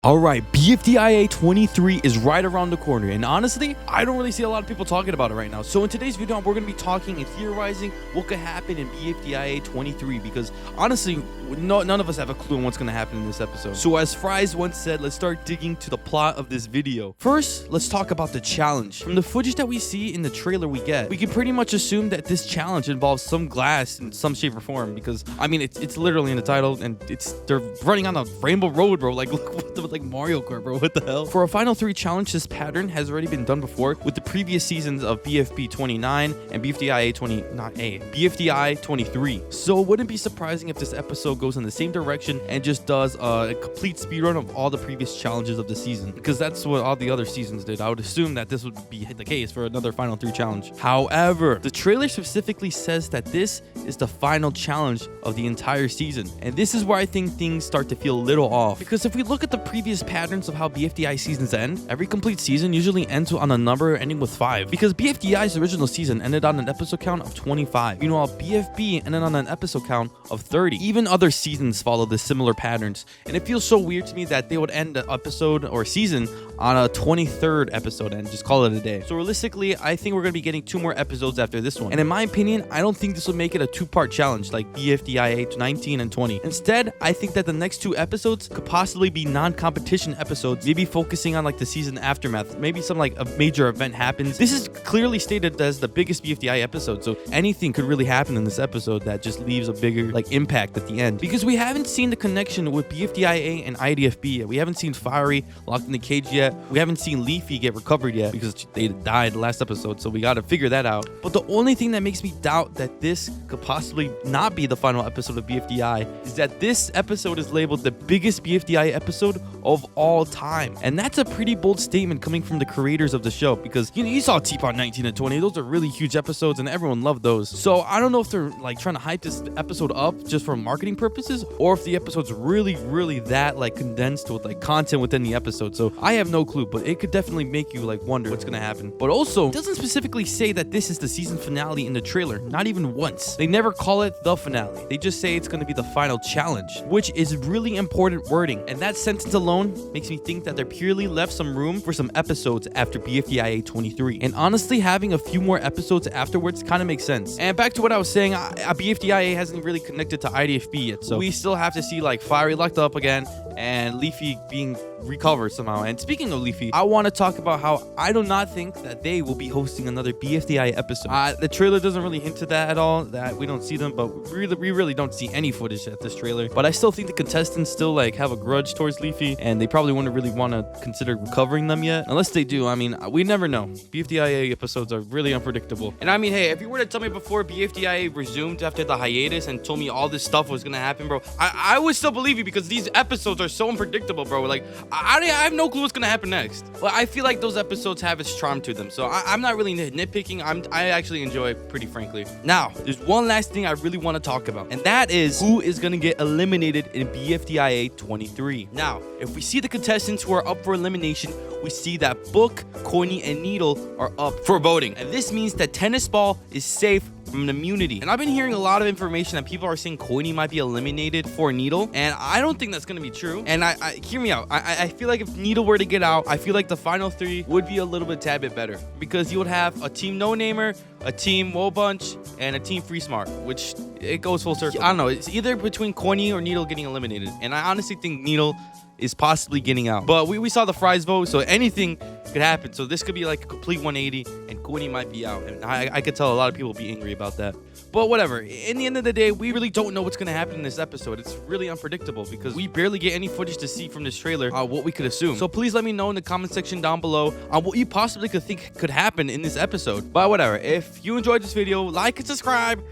Alright, BFDIA 23 is right around the corner, and honestly, I don't really see a lot of people talking about it right now. So in today's video, we're going to be talking and theorizing what could happen in BFDIA 23, because honestly, none of us have a clue on what's going to happen in this episode. So as Fries once said, let's start digging to the plot of this video. First, let's talk about the challenge. From the footage that we see in the trailer we can pretty much assume that this challenge involves some glass in some shape or form, because I mean, it's literally in the title, and they're running on a rainbow road, bro. Like, look what the like Mario Kart, bro. What the hell? For a final 3 challenge, this pattern has already been done before with the previous seasons of BFB 29 and BFDI 23. So it wouldn't be surprising if this episode goes in the same direction and just does a complete speedrun of all the previous challenges of the season, because that's what all the other seasons did. I would assume that this would be the case for another final 3 challenge. However, the trailer specifically says that this is the final challenge of the entire season, and this is where I think things start to feel a little off, because if we look at the previous patterns of how BFDI seasons end, every complete season usually ends on a number ending with 5, because BFDI's original season ended on an episode count of 25. Meanwhile, BFB ended on an episode count of 30. Even other seasons follow the similar patterns, and it feels so weird to me that they would end the episode or season on a 23rd episode and just call it a day. So realistically, I think we're going to be getting 2 more episodes after this one, and in my opinion, I don't think this will make it a 2-part challenge like BFDIA 19 and 20. Instead, I think that the next 2 episodes could possibly be non-competition episodes, maybe focusing on like the season aftermath. Maybe some like a major event happens. This is clearly stated as the biggest BFDI episode, so anything could really happen in this episode that just leaves a bigger like impact at the end, because we haven't seen the connection with BFDIA and idfb yet. We haven't seen Fiery locked in the cage yet. We haven't seen Leafy get recovered yet, because they died last episode, so we got to figure that out. But the only thing that makes me doubt that this could possibly not be the final episode of BFDI is that this episode is labeled the biggest BFDI episode of all time, and that's a pretty bold statement coming from the creators of the show, because you saw Teapot 19 and 20. Those are really huge episodes and everyone loved those. So I don't know if they're like trying to hype this episode up just for marketing purposes, or if the episode's really that like condensed with like content within the episode. So I have no clue, but it could definitely make you like wonder what's gonna happen. But also, it doesn't specifically say that this is the season finale in the trailer, not even once. They never call it the finale. They just say it's gonna be the final challenge, which is really important wording, and that sentence alone makes me think that they purely left some room for some episodes after BFDIA 23. And honestly, having a few more episodes afterwards kind of makes sense. And back to what I was saying, BFDIA hasn't really connected to idfb yet, so we still have to see like Fiery locked up again and Leafy being recovered somehow. And speaking of Leafy, I want to talk about how I do not think that they will be hosting another BFDI episode. The trailer doesn't really hint to that at all, that we don't see them, but we really don't see any footage at this trailer. But I still think the contestants still like have a grudge towards Leafy, and they probably wouldn't really want to consider recovering them yet, unless they do. I mean, we never know. BFDIA episodes are really unpredictable. And I mean, hey, if you were to tell me before BFDIA resumed after the hiatus and told me all this stuff was gonna happen, bro, I would still believe you, because these episodes are so unpredictable, bro. Like, I have no clue what's gonna happen next. Well, I feel like those episodes have its charm to them, so I'm not really nitpicking. I actually enjoy it, pretty frankly. Now, there's one last thing I really want to talk about, and that is who is gonna get eliminated in BFDIA 23. Now, if we see the contestants who are up for elimination, we see that Book, Coiny, and Needle are up for voting, and this means that Tennis Ball is safe from an immunity. And I've been hearing a lot of information that people are saying Coiny might be eliminated for Needle, and I don't think that's gonna be true. And I hear me out. I feel like if Needle were to get out, I feel like the final 3 would be a little bit tad bit better, because you would have a team No Namer, a team Woe Bunch, and a team Free Smart, which it goes full circle. I don't know. It's either between Coiny or Needle getting eliminated, and I honestly think Needle is possibly getting out. But we saw the Fries vote, so anything could happen. So this could be like a complete 180, and Coiny might be out. And I could tell a lot of people will be angry about that. But whatever. In the end of the day, we really don't know what's going to happen in this episode. It's really unpredictable, because we barely get any footage to see from this trailer what we could assume. So please let me know in the comment section down below on what you possibly could think could happen in this episode. But whatever. If you enjoyed this video, like and subscribe.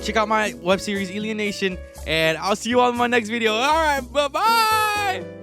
Check out my web series, Alienation. And I'll see you all in my next video. All right. Bye-bye.